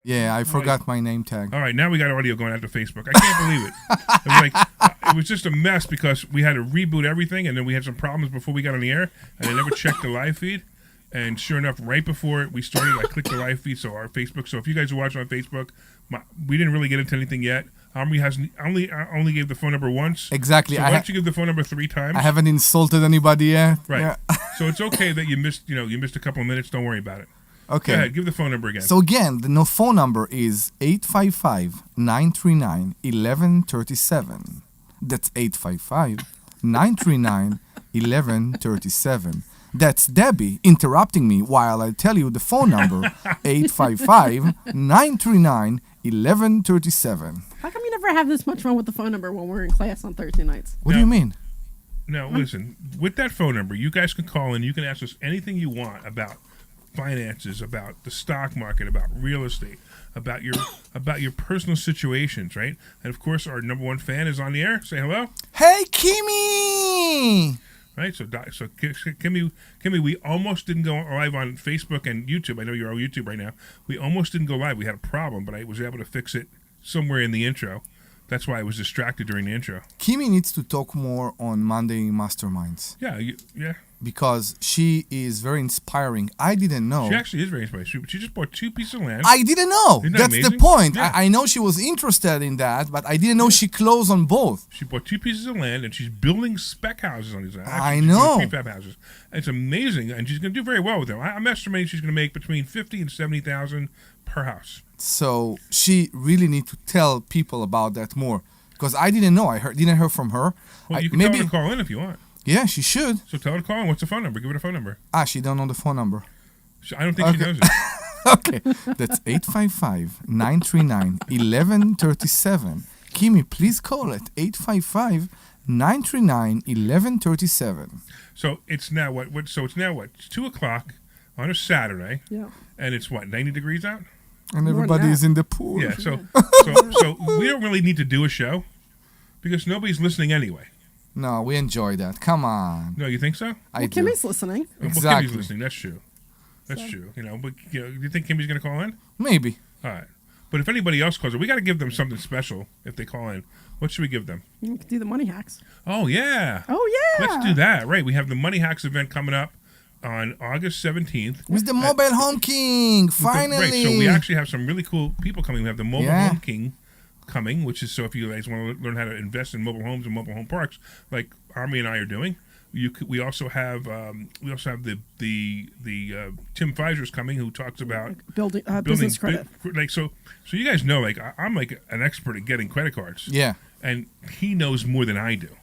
Yeah, I forgot my name tag. All right, now we got audio going out to Facebook. I can't believe it. It was it was just a mess because we had to reboot everything, and then we had some problems before we got on the air, and I never checked the live feed. And sure enough, right before we started, I clicked the live feed, so our Facebook. So if you guys are watching on Facebook, we didn't really get into anything yet. Omri only gave the phone number once. Exactly. So why don't you give the phone number 3 times? I haven't insulted anybody yet. Right. Yeah. So it's okay that you missed a couple of minutes. Don't worry about it. Okay. Go ahead. Give the phone number again. So again, the phone number is 855-939-1137. That's 855-939-1137. That's Debbie interrupting me while I tell you the phone number, 855-939-1137. How come you never have this much fun with the phone number when we're in class on Thursday nights? What do you mean? Now, listen, with that phone number, you guys can call in. You can ask us anything you want about finances, about the stock market, about real estate, about your personal situations, right? And, of course, our number one fan is on the air. Say hello. Hey, Kimmy! Right, so Kimmy, we almost didn't go live on Facebook and YouTube. I know you're on YouTube right now. We almost didn't go live. We had a problem, but I was able to fix it somewhere in the intro. That's why I was distracted during the intro. Kimmy needs to talk more on Monday Masterminds. Yeah. Because she is very inspiring. I didn't know. She actually is very inspiring. She just bought 2 pieces of land. I didn't know. Isn't that That's amazing? the point. Yeah. I know she was interested in that, but I didn't know she closed on both. She bought 2 pieces of land, and she's building spec houses on these land. I know. Prefab houses. It's amazing, and she's going to do very well with them. I'm estimating she's going to make between $50,000 and $70,000 per house. So she really need to tell people about that more. Because I didn't know. Didn't hear from her. Well, you can tell her to call in if you want. Yeah, she should. So tell her to call in. What's the phone number? Give her the phone number. She don't know the phone number. I don't think she knows it. Okay. That's 855-939-1137. Kimmy, please call it 855-939-1137. So it's now what? So it's now what? It's 2:00 on a Saturday. Yeah. And it's what? 90 degrees out. And everybody is in the pool. Yeah. So we don't really need to do a show because nobody's listening anyway. No, we enjoy that. Come on. No, you think so? I do. Kimmy's listening. Exactly. Well, Kimmy's listening. That's true. That's true. But you think Kimmy's going to call in? Maybe. All right. But if anybody else calls in, we got to give them something special if they call in. What should we give them? You can do the money hacks. Oh, yeah. Oh, yeah. Let's do that. Right. We have the Money Hacks event coming up on August 17th. With the Mobile Home King, finally. Right. So we actually have some really cool people coming. We have the Mobile Yeah. Home King coming, which is so if you guys want to learn how to invest in mobile homes and mobile home parks, like Omri and I are doing. We also have the Tim Feiser's coming, who talks about building business credit. So you guys know, like I'm like an expert at getting credit cards. Yeah. And he knows more than I do,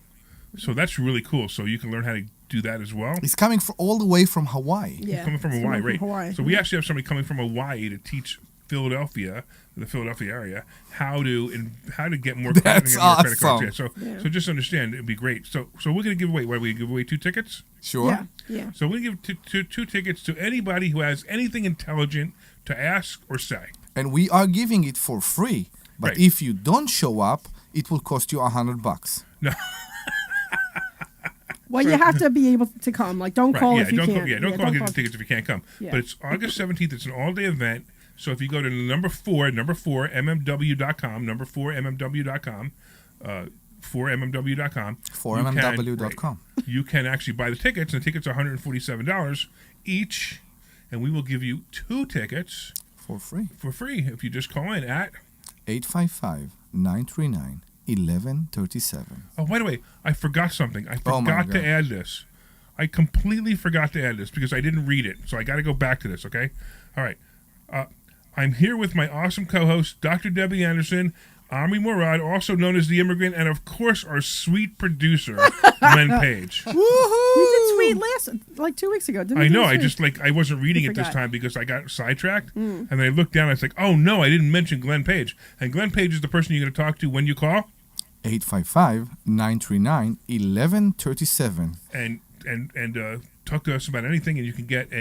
so that's really cool. So you can learn how to do that as well. He's coming all the way from Hawaii. Yeah. He's coming from Hawaii, right? Hawaii. So we actually have somebody coming from Hawaii to teach the Philadelphia area, how to get more That's credit cards. awesome. Yeah, so just understand, it'd be great. So we're gonna give away. What, we give away 2 tickets? Sure. Yeah. So we give two tickets to anybody who has anything intelligent to ask or say. And we are giving it for free. But Right. if you don't show up, it will cost you $100. No. Well, you have to be able to come. Like, don't call if you don't can't. don't call and get the tickets if you can't come. Yeah. But it's August 17th. It's an all-day event. So if you go to number 4 mmw.com, number 4 mmw.com, 4mmw.com, 4mmw.com. You can actually buy the tickets, and the tickets are $147 each, and we will give you 2 tickets For free. if you just call in at 855-939-1137. Oh, by the way, I forgot something. I Oh, my forgot to God. add this. I completely forgot to add this because I didn't read it. So I got to go back to this, okay? All right. I'm here with my awesome co-host, Dr. Debbie Anderson, Omri Morad, also known as The Immigrant, and, of course, our sweet producer, Glenn Page. Woohoo! You did sweet 2 weeks ago, didn't you? I know. do sweet? I wasn't reading You it this forgot. time because I got sidetracked. And then I looked down and I was like, oh, no, I didn't mention Glenn Page. And Glenn Page is the person you're going to talk to when you call. 855-939-1137. And talk to us about anything, and you can get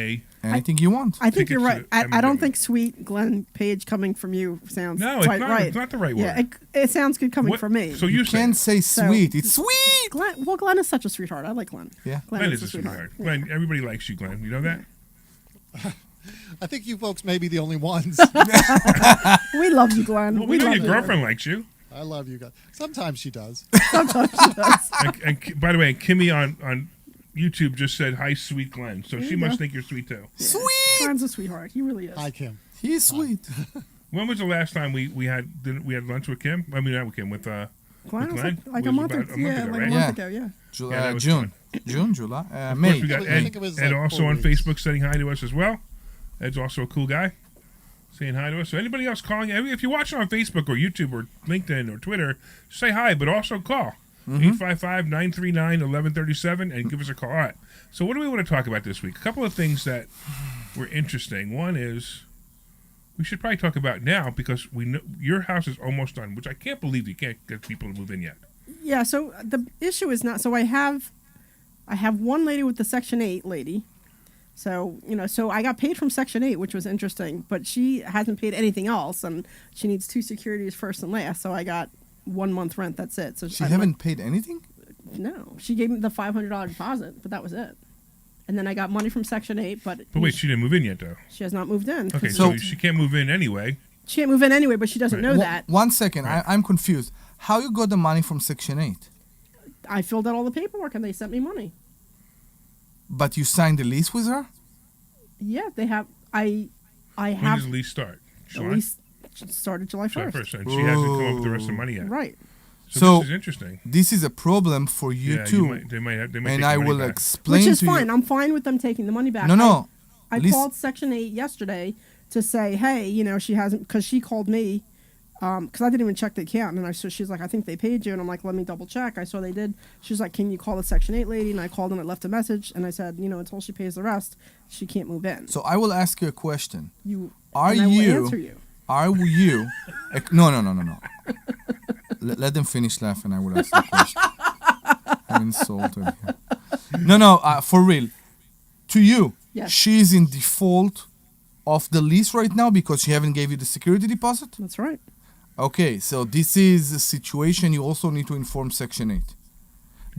Anything you want. I think you're right. tickets to I don't MW. think sweet Glenn Page coming from you sounds No, quite it's not. right. It's not the right word. Yeah, it sounds good coming What- from me. So You you can't say So- sweet. It's sweet! Glenn is such a sweetheart. I like Glenn. Yeah. Glenn is a sweetheart. Glenn, everybody likes you, Glenn. You know that? I think you folks may be the only ones. We love you, Glenn. Well, we know love your you. girlfriend likes you. I love you guys. Sometimes she does. Sometimes she does. And by the way, Kimmy on YouTube just said, hi, sweet Glenn. So she you must go. think you're sweet, too. Sweet. Glenn's a sweetheart. He really is. Hi, Kim. He's sweet. When was the last time we had lunch with Kim? I mean, not with Kim, with Glenn with was Glenn? like Was a month about ago. a month Yeah, ago, like right? a Yeah. month ago, yeah. July, that was June. fun. June, July, Of May. course, we got I Ed, think it was Ed like also 4 on weeks. Facebook saying hi to us as well. Ed's also a cool guy, saying hi to us. So anybody else calling, if you're watching on Facebook or YouTube or LinkedIn or Twitter, say hi, but also call. 855-939-1137 and give us a call. All right. So what do we want to talk about this week? A couple of things that were interesting. One is we should probably talk about now because we know your house is almost done, which I can't believe you can't get people to move in yet. Yeah, so the issue is not, so I have one lady with the Section 8 lady. So, so I got paid from Section 8, which was interesting, but she hasn't paid anything else, and she needs 2 securities first and last, so I got 1 month rent, that's it. So She haven't paid anything? No, she gave me the $500 deposit, but that was it. And then I got money from Section 8, but But she didn't move in yet, though. she has not moved in. Okay, So- so she can't move in anyway. She can't move in anyway, but she doesn't know that. 1 second. Right. I'm confused. How you got the money from Section 8? I filled out all the paperwork, and they sent me money. But you signed the lease with her? Yeah, they have. I When have does the lease start? at July? least started July 1st. July 1st, and she hasn't come up with the rest of the money yet. Right. So- this is interesting. This is a problem for you Yeah, too. they might and take I the money will back. explain Which is to fine. you. I'm fine with them taking the money back. No. I Listen- called Section 8 yesterday to say, hey, she hasn't, because she called me, because I didn't even check the account. And she's like, I think they paid you. And I'm like, let me double check. I saw they did. She's like, can you call the Section 8 lady? And I called and I left a message. And I said, until she pays the rest, she can't move in. So I will ask you a question. I will answer you. Are you? No. Let them finish laughing. I will ask the question. I'm insulted here. No. For real. To you, Yes. she is in default of the lease right now because she haven't gave you the security deposit? That's right. Okay, so this is a situation you also need to inform Section 8.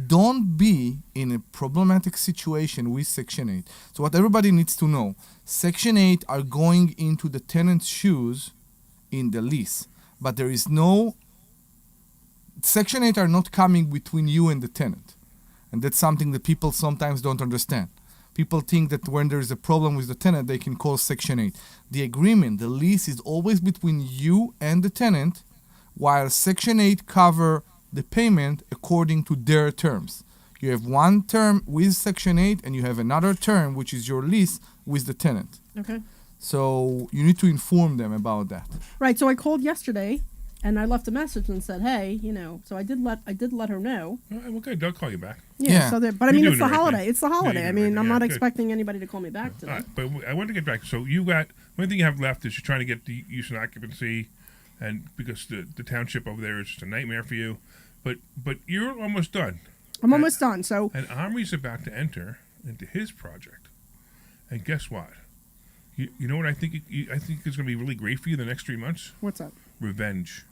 Don't be in a problematic situation with Section 8. So what everybody needs to know, Section 8 are going into the tenant's shoes in the lease. But there is no... Section 8 are not coming between you and the tenant. And that's something that people sometimes don't understand. People think that when there is a problem with the tenant, they can call Section 8. The agreement, the lease is always between you and the tenant, while Section 8 cover the payment according to their terms. You have one term with Section 8 and you have another term, which is your lease with the tenant. Okay. So you need to inform them about that. Right. So I called yesterday, and I left a message and said, hey, so I did let her know. All right, well, good. They'll call you back. Yeah. So but I You're mean, doing it's the the right holiday. thing. It's the holiday. you're I doing mean, the I'm right not thing. Good. expecting anybody to call me back All today. right, but I want to get back. So you got one thing you have left is you're trying to get the use and occupancy, and because the township over there is just a nightmare for you. But you're almost done. I'm almost done. So And Omri's about to enter into his project, and guess what? You know what I think? I think it's going to be really great for you the next 3 months. what's that? Revenge,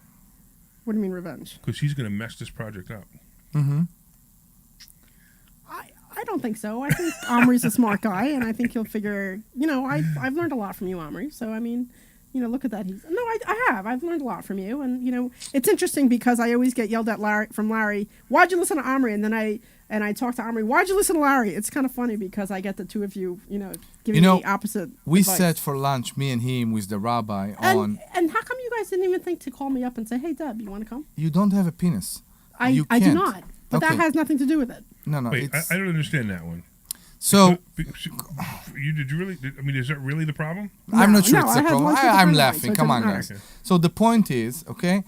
What do you mean revenge? because he's going to mess this project up. Mm-hmm. I don't think so. I think Omri's a smart guy, and I think he'll figure. I've learned a lot from you, Omri. So I mean, look at that. I have. I've learned a lot from you, and it's interesting because I always get yelled at from Larry. Why'd you listen to Omri? And then I talk to Omri. Why'd you listen to Larry? It's kind of funny because I get the two of you, giving me opposite. We advice. sat for lunch, me and him, with the rabbi And how come you guys didn't even think to call me up and say, "Hey, Deb, you want to come?" You don't have a penis. I You do can't. not. But Okay. that has nothing to do with it. No, Wait, it's... I don't understand that one. So... Did you really? I mean, is that really the problem? I'm not sure No, it's I a had problem. lunch with a I'm friend of mine, laughing. so it Come on, doesn't guys. matter. So the point is, okay,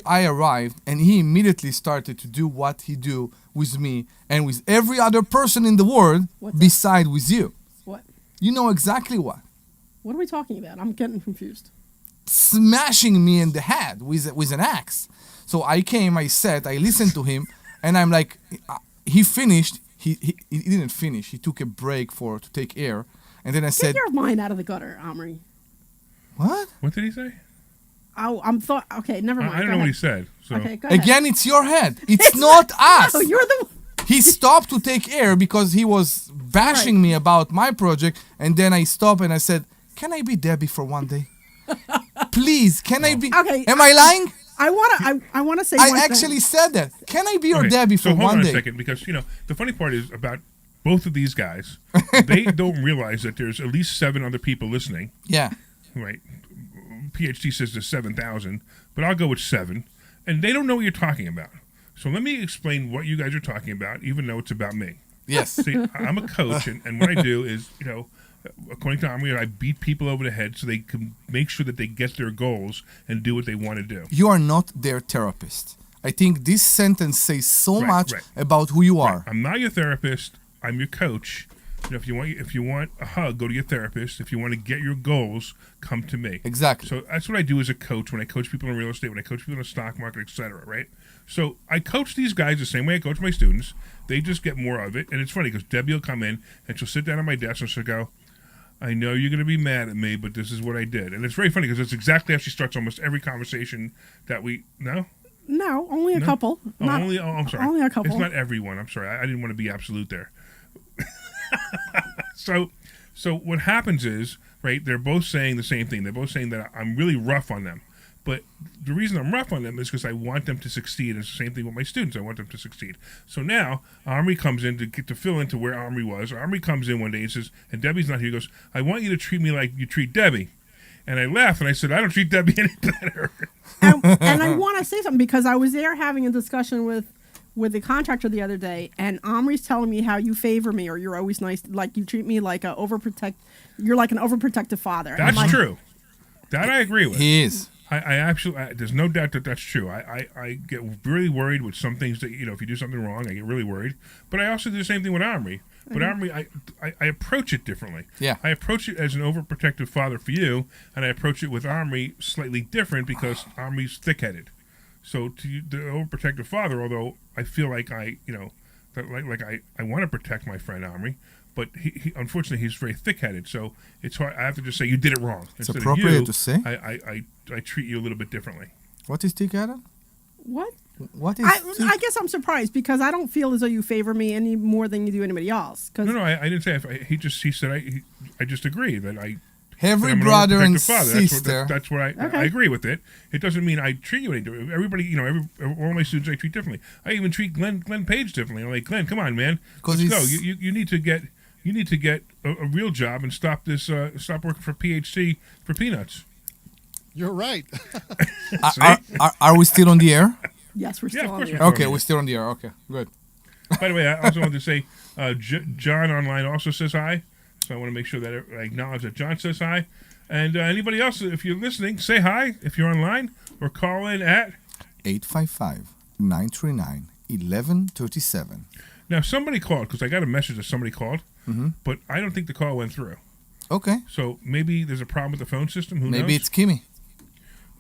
I arrived and he immediately started to do what he do with me and with every other person in the world What's that? beside with you. What? You know exactly what. What are we talking about? I'm getting confused. Smashing me in the head with an axe. So I came, I sat, I listened to him, and I'm like, he finished. He didn't finish. He took a break to take air, and then I Get said, your mind out of the gutter, Omri. "What? What did he say? Oh, okay, never mind. I don't Go know what he ahead. said. So Okay, go ahead. Again? It's your head. It's not us." No, you're the. He stopped to take air because he was bashing me about my project, and then I stopped and I said, "Can I be Debbie for one day? Please, can I be?" Okay, Am I lying? I wanna say I one actually thing. said that. Can I be your Okay, Debbie for so hold one on day? a second, because the funny part is about both of these guys. They don't realize that there's at least 7 other people listening. Yeah. Right? PhD says there's 7,000, but I'll go with 7, and they don't know what you're talking about. So let me explain what you guys are talking about, even though it's about me. Yes. See, I'm a coach, and what I do is, according to Omri, I beat people over the head so they can make sure that they get their goals and do what they want to do. You are not their therapist. I think this sentence says so much about who you are. I'm not your therapist. I'm your coach. If you want a hug, go to your therapist. If you want to get your goals, come to me. Exactly. So that's what I do as a coach when I coach people in real estate, when I coach people in the stock market, etc. Right? So I coach these guys the same way I coach my students. They just get more of it, and it's funny because Debbie will come in and she'll sit down at my desk and she'll go, "I know you're going to be mad at me, but this is what I did." And it's very funny because it's exactly how she starts almost every conversation that we No, only a couple. I'm sorry. Only a couple. It's not everyone. I'm sorry. I didn't want to be absolute there. So what happens is, right, they're both saying the same thing. They're both saying that I'm really rough on them. But the reason I'm rough on them is because I want them to succeed. It's the same thing with my students. I want them to succeed. So now Omri comes in to fill into where Omri was. Omri comes in one day and says, and Debbie's not here. He goes, "I want you to treat me like you treat Debbie." And I laughed and I said, "I don't treat Debbie any better." And I want to say something because I was there having a discussion with the contractor the other day, and Omri's telling me how you favor me or you're always nice, like you treat me like you're like an overprotective father. That's like, true. That I agree with. He is. I absolutely, there's no doubt that that's true. I get really worried with some things that, if you do something wrong, I get really worried. But I also do the same thing with Omri. But Omri, I approach it differently. Yeah. I approach it as an overprotective father for you, and I approach it with Omri slightly different because Omri's thick-headed. So to you, the overprotective father, although I feel like I want to protect my friend Omri, but he unfortunately he's very thick-headed. So it's hard. I have to just say you did it wrong. It's Instead appropriate of you, to say. I treat you a little bit differently. What is thick-headed? What? What is? I guess I'm surprised because I don't feel as though you favor me any more than you do anybody else. No, I didn't say. He said I just agree that Every I'm an brother and overprotective father. sister. That's what I agree with it. It doesn't mean I treat you any different. Everybody, all my students I treat differently. I even treat Glenn Page differently. I'm like, "Glenn, come on, man, let's go. You need to get a real job and stop working for PhD for peanuts." You're right. Are we still on the air? Yes, we're Yeah, still of on course the we're air. Okay, we're still on the air. Okay, good. By the way, I also wanted to say John online also says hi. So I want to make sure that I acknowledge that John says hi. And anybody else, if you're listening, say hi if you're online or call in at 855-939-1137. Now, somebody called because I got a message that somebody called, but I don't think the call went through. Okay. So maybe there's a problem with the phone system. Who knows? Maybe it's Kimmy.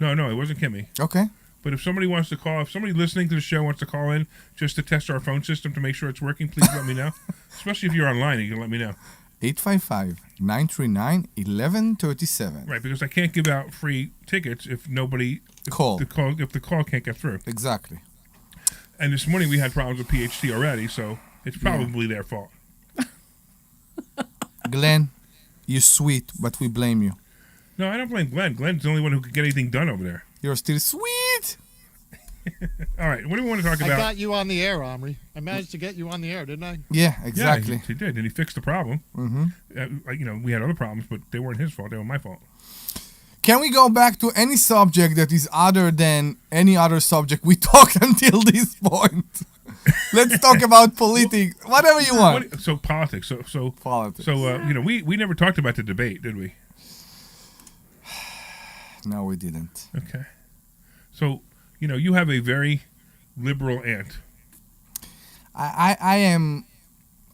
No, it wasn't Kimmy. Okay. But if somebody wants to call, if somebody listening to the show wants to call in just to test our phone system to make sure it's working, please let me know. Especially if you're online, you can let me know. 855-939-1137. Right, because I can't give out free tickets if if the call can't get through. Exactly. And this morning we had problems with PhD already, so it's probably their fault. Glenn, you're sweet, but we blame you. No, I don't blame Glenn. Glenn's the only one who could get anything done over there. You're still sweet. All right, what do we want to talk I about? got you on the air, Omri. I managed to get you on the air, didn't I? Yeah, exactly. Yeah, he did, and he fixed the problem. We had other problems, but they weren't his fault. They were my fault. Can we go back to any subject that is other than any other subject we talked until this point? Let's talk about politics. Whatever you want. So politics. So Politics. So we never talked about the debate, did we? No, we didn't. Okay. So you have a very liberal aunt. I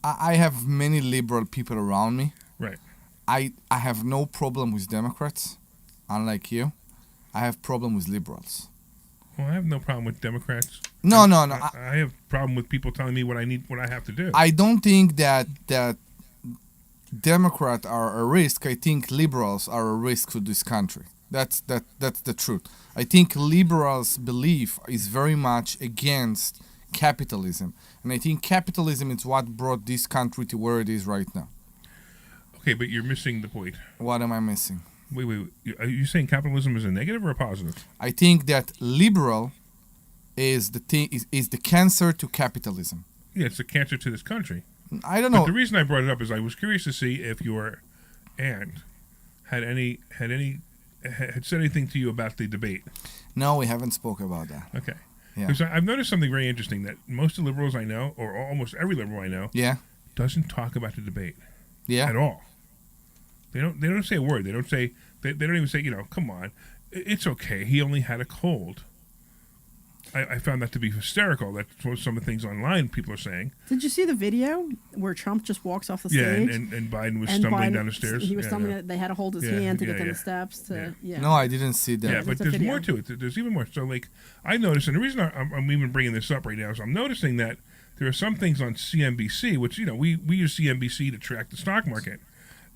have many liberal people around me. Right. I have no problem with Democrats, unlike you. I have problem with liberals. Well, I have no problem with Democrats. No. I have problem with people telling me what I have to do. I don't think that Democrats are a risk. I think liberals are a risk to this country. That's the truth. I think liberals' belief is very much against capitalism. And I think capitalism is what brought this country to where it is right now. Okay, but you're missing the point. What am I missing? Wait. Are you saying capitalism is a negative or a positive? I think that liberal is the cancer to capitalism. Yeah, it's a cancer to this country. I don't But know. the reason I brought it up is I was curious to see if your aunt had said anything to you about the debate. No, we haven't spoke about that. Okay. Yeah. Because I've noticed something very interesting that most of the liberals I know, or almost every liberal I know, Yeah. doesn't talk about the debate Yeah. at all. They don't say a word. They don't even say, come on, it's okay. He only had a cold. I found that to be hysterical. That's what some of the things online people are saying. Did you see the video where Trump just walks off the Yeah, stage? and Biden was And stumbling Biden- down the stairs. He was Yeah, stumbling. yeah. They had to hold his Yeah, hand to yeah, get down yeah. the steps. Yeah. No, I didn't see that. Yeah, but It's a there's video. more to it. There's even more. So, like, I noticed, and the reason I'm even bringing this up right now is I'm noticing that there are some things on CNBC, which we use CNBC to track the stock market,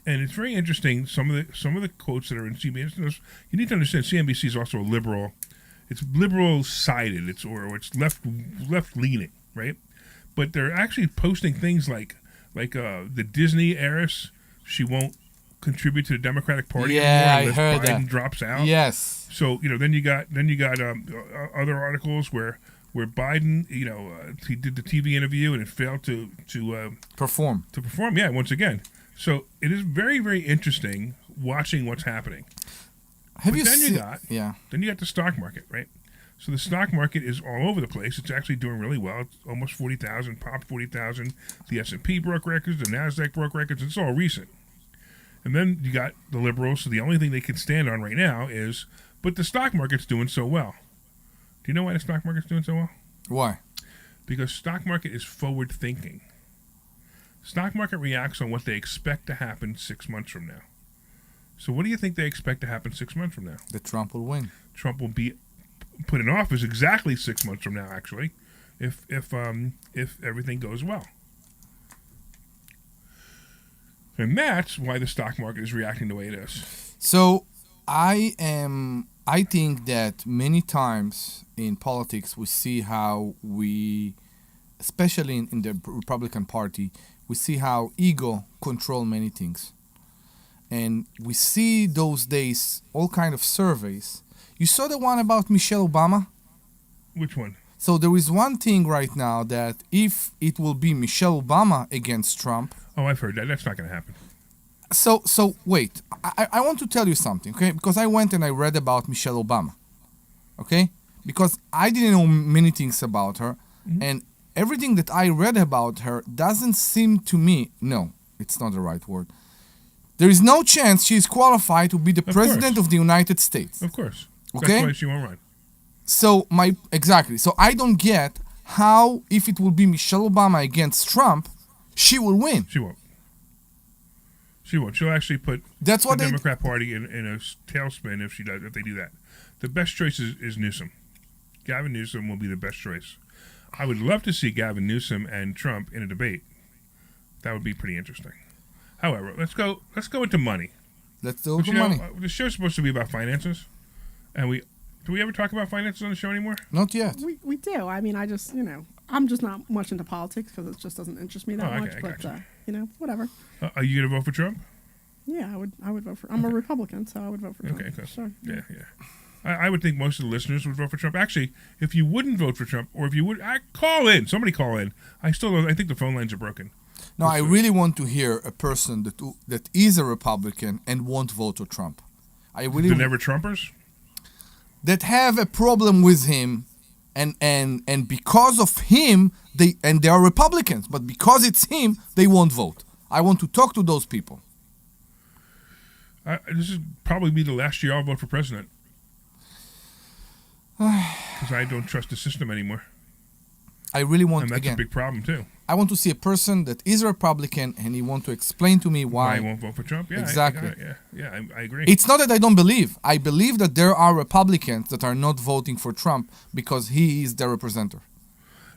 and it's very interesting. Some of the quotes that are in CNBC. You need to understand CNBC is also a liberal. It's liberal sided. It's left leaning, right? But they're actually posting things like the Disney heiress. She won't contribute to the Democratic Party Yeah, I anymore heard unless Biden that. drops out. Yes. So then you got other articles where Biden he did the TV interview and it failed to Perform. perform. Yeah, once again. So it is very, very interesting watching what's happening. Have But you then seen? you got Yeah. then you got the stock market, right? So the stock market is all over the place. It's actually doing really well. It's almost 40,000, popped 40,000. The S&P broke records. The NASDAQ broke records. It's all recent. And then you got the liberals. So the only thing they can stand on right now is, but the stock market's doing so well. Do you know why the stock market's doing so well? Why? Because stock market is forward thinking. Stock market reacts on what they expect to happen 6 months from now. So what do you think they expect to happen 6 months from now? That Trump will win. Trump will be put in office exactly 6 months from now, actually, if everything goes well. And that's why the stock market is reacting the way it is. So I think that many times in politics we see how especially in the Republican Party, we see how ego control many things. And we see those days all kind of surveys. You saw the one about Michelle Obama? Which one? So there is one thing right now that if it will be Michelle Obama against Trump. Oh, I've heard that. That's not going to happen. So wait, I want to tell you something, okay? Because I went and I read about Michelle Obama, okay? Because I didn't know many things about her, and everything that I read about her doesn't seem to me, no, it's not the right word. There is no chance she is qualified to be the president of the United States. Of course. Okay? That's why she won't run. So So I don't get how, if it will be Michelle Obama against Trump, she will win. She won't. She won't. She'll actually put That's what the they Democrat Party in a tailspin if they do that. The best choice is Newsom. Gavin Newsom will be the best choice. I would love to see Gavin Newsom and Trump in a debate. That would be pretty interesting. However, let's go into money. Let's do But the money. The show's supposed to be about finances, and do we ever talk about finances on the show anymore? Not yet. We do. I mean, I just, I'm just not much into politics because it just doesn't interest me that Oh, okay, much. I But gotcha. whatever. Are you going to vote for Trump? Yeah, I would vote for. I'm a Republican, so I would vote for Trump. Okay, cool. Sure. Yeah. I would think most of the listeners would vote for Trump. Actually, if you wouldn't vote for Trump, or if you would, call in. Somebody call in. I think the phone lines are broken. No, I really want to hear a person that is a Republican and won't vote for Trump. I really The never Trumpers? that have a problem with him, and because of him they are Republicans, but because it's him they won't vote. I want to talk to those people. This is probably be the last year I'll vote for president. Because I don't trust the system anymore. I really want And that's again. a big problem, too. I want to see a person that is a Republican and he want to explain to me why. I won't vote for Trump? Yeah, Exactly. I agree. It's not that I don't believe. I believe that there are Republicans that are not voting for Trump because he is their representative.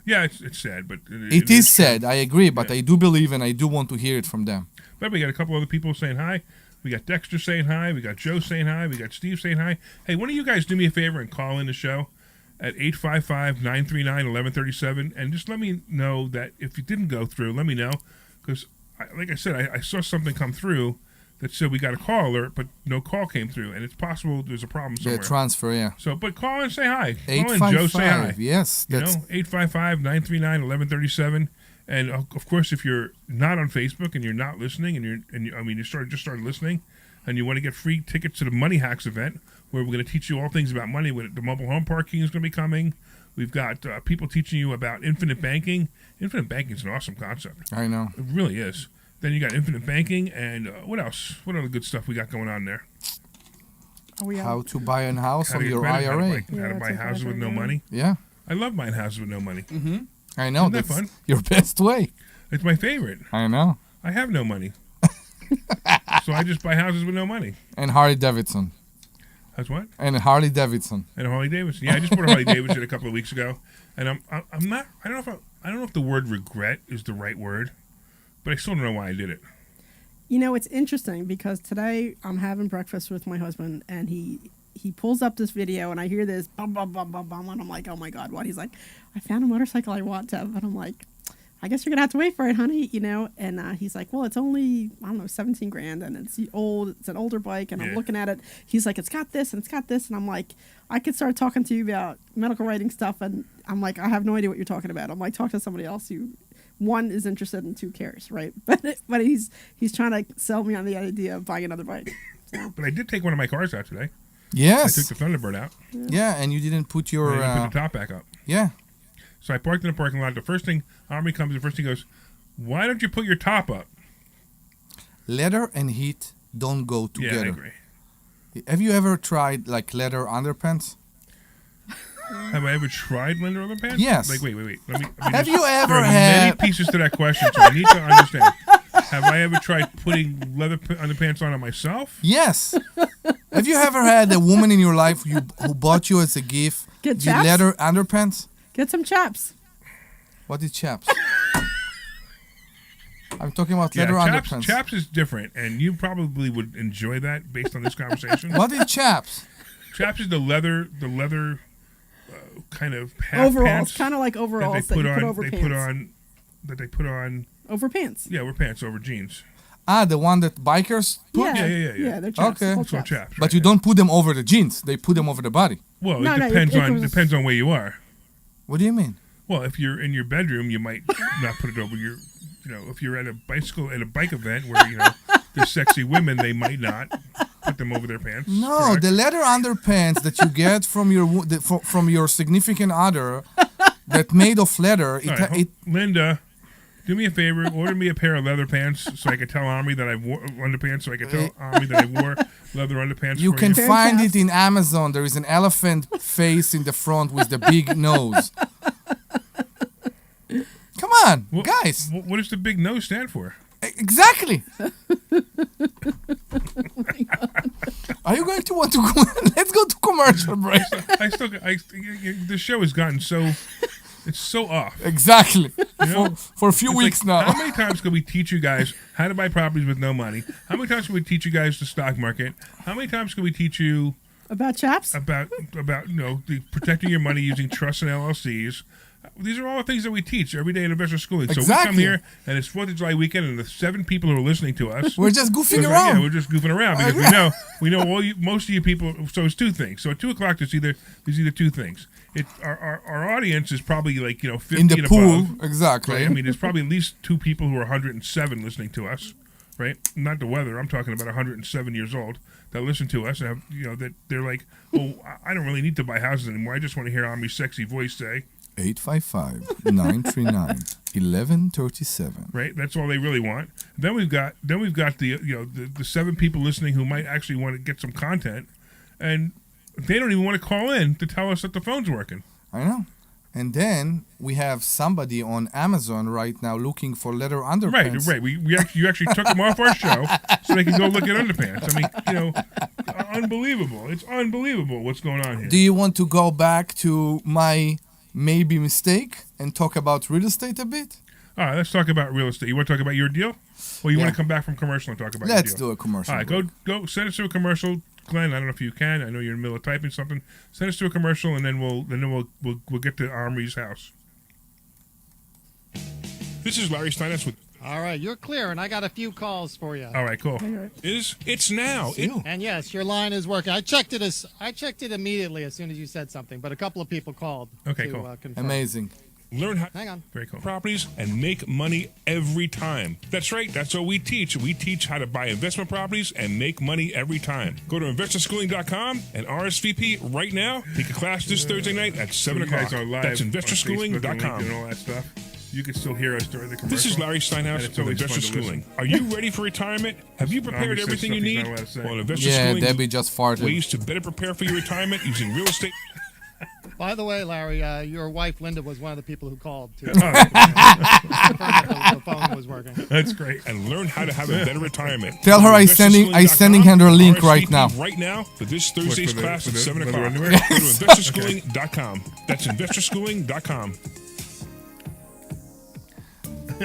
Yeah, it's sad, but... It is sad, true. I agree, but Yeah. I do believe and I do want to hear it from them. But we got a couple other people saying hi. We got Dexter saying hi. We got Joe saying hi. We got Steve saying hi. Hey, one of you guys do me a favor and call in the show at 855-939-1137. And just let me know that if you didn't go through, let me know. Because, like I said, I saw something come through that said we got a call alert, but no call came through. And it's possible there's a problem somewhere. The transfer, yeah. So, but call and say hi. 855, Call in, Joe, say hi. yes. You know, 855-939-1137. And, of course, if you're not on Facebook and you're not listening, you just started listening, and you want to get free tickets to the Money Hacks event, where we're going to teach you all things about money. The mobile home parking is going to be coming. We've got people teaching you about infinite banking. Infinite banking is an awesome concept. I know. It really is. Then you got infinite banking, and what else? What other good stuff we got going on there? How to buy a house How on to get your credit, IRA. How to buy houses with no money. Yeah. I love buying houses with no money. Mm-hmm. I know. Isn't that That's fun? your best way. It's my favorite. I know. I have no money. So I just buy houses with no money. And Harley Davidson. That's what? And Harley Davidson. And a Harley Davidson. Yeah, I just bought a Harley Davidson a couple of weeks ago, and I'm not. I don't know if the word regret is the right word, but I still don't know why I did it. You know, it's interesting because today I'm having breakfast with my husband, and he pulls up this video, and I hear this bum bum bum bum bum, and I'm like, oh my god, what? He's like, I found a motorcycle I want to, and I'm like, I guess you're gonna have to wait for it, honey. You know, and he's like, well, it's only, I don't know, 17 grand, and it's an older bike, and I'm looking at it. He's like, it's got this and it's got this, and I'm like, I could start talking to you about medical writing stuff, and I'm like, I have no idea what you're talking about. I'm like, talk to somebody else who, one, is interested and two, cares, right? But he's trying to sell me on the idea of buying another bike. So. But I did take one of my cars out today. Yes. I took the Thunderbird out. Yeah, and you didn't put your... And I didn't put the top back up. Yeah. So I parked in the parking lot. The first thing, Omri comes, the first thing goes, why don't you put your top up? Leather and heat don't go together. Yeah, I agree. Have you ever tried like leather underpants? Have I ever tried leather underpants? Yes. Like, wait. Have you ever there are had... many pieces to that question, so I need to understand. Have I ever tried putting leather underpants on myself? Yes. Have you ever had a woman in your life who bought you as a gift Get the chaps? leather underpants? Get some chaps. What is chaps? I'm talking about leather underpants. Chaps is different, and you probably would enjoy that based on this conversation. What is chaps? Chaps is the leather kind of half Overalls, pants kind of like overalls that you put over pants. They put on over pants. Yeah, over pants, over jeans. The one that bikers put? Yeah. They're chaps. Okay. So chaps. But you don't put them over the jeans. They put them over the body. Well, No, it it depends on where you are. What do you mean? Well, if you're in your bedroom, you might not put it over your, if you're at a bike event where, there's sexy women, they might not put them over their pants. No, correct? the leather underpants that you get from your significant other that made of leather. Linda, do me a favor, order me a pair of leather pants so I can tell Omri that I wore underpants, so I can tell Omri that I wore leather underpants. You for can you. find it in Amazon. There is an elephant face in the front with the big nose. Come on, guys. What does the big nose stand for? Exactly. Are you going to want to go? Let's go to commercial break. The show has gotten it's so off. Exactly. For a few weeks now. How many times can we teach you guys how to buy properties with no money? How many times can we teach you guys the stock market? How many times can we teach you about chaps? About protecting your money using trusts and LLCs? These are all the things that we teach every day in investor schooling. Exactly. So we come here, and it's 4th of July weekend, and the 7 people who are listening to us, we're just goofing around. Yeah, we're just goofing around because we know most of you people. So it's 2 things. So at 2 o'clock, there's either 2 things. Our audience is probably 50 in the and pool, above, exactly. Right? I mean, there's probably at least 2 people who are 107 listening to us, right? Not the weather. I'm talking about 107 years old that listen to us and have, that they're like, oh, I don't really need to buy houses anymore. I just want to hear Omri's sexy voice say 855-939-1137. Right, that's all they really want. Then we've got the 7 people listening who might actually want to get some content, and they don't even want to call in to tell us that the phone's working. I know. And then we have somebody on Amazon right now looking for leather underpants. Right. You actually took them off our show so they can go look at underpants. I mean, unbelievable. It's unbelievable what's going on here. Do you want to go back to my maybe mistake and talk about real estate a bit? All right, let's talk about real estate. You want to talk about your deal? Or you want to come back from commercial and talk about your deal? Let's do a commercial. All right, go send us to a commercial. Glenn, I don't know if you can. I know you're in the middle of typing something. Send us to a commercial, and then we'll get to Omri's house. This is Larry Steinhouse with. All right, you're clear, and I got a few calls for you. All right, cool. It's now. And yes, your line is working. I checked it immediately as soon as you said something, but a couple of people called. Okay, to, cool. confirm. Amazing. Learn how. Hang on. Very cool. Properties and make money every time. That's right. That's what we teach. We teach how to buy investment properties and make money everry time. Go to investorschooling.com and RSVP right now. Take a class this Thursday night at 7 o'clock. Guys are live. That's on Facebook investorschooling.com and all that stuff. You can still hear us during the commercial. This is Larry Steinhouse with Investor Schooling. Are you ready for retirement? Have you prepared everything you need? Well, Investor Schooling Debbie just farted. ways to better prepare for your retirement using real estate. By the way, Larry, your wife Linda was one of the people who called to Oh. the phone was working. That's great. And learn how to have a better retirement. Tell her I sending her a link right now. Right now for this Thursday's class at 7 for the o'clock. underwear? Yes. Go to investorschooling.com. That's investorschooling.com.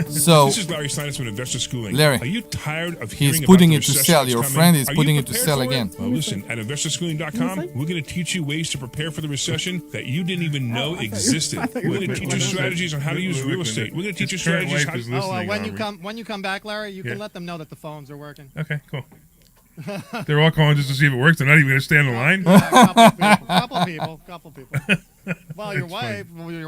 So This is Larry Steinhouse with Investor Schooling. Larry, are you tired of hearing he's about putting the it to recession sell. that's Your coming? friend is Are you putting it to prepared sell for it? again. Well, listen, at investorschooling.com, we're going to teach you ways to prepare for the recession that you didn't even know existed. We're going to teach you strategies on how to use real estate. We're going to teach you strategies how to... When you come back, Larry, you can let them know that the phones are working. Okay, cool. They're all calling just to see if it works. They're not even going to stay on the line. Couple people. Well, your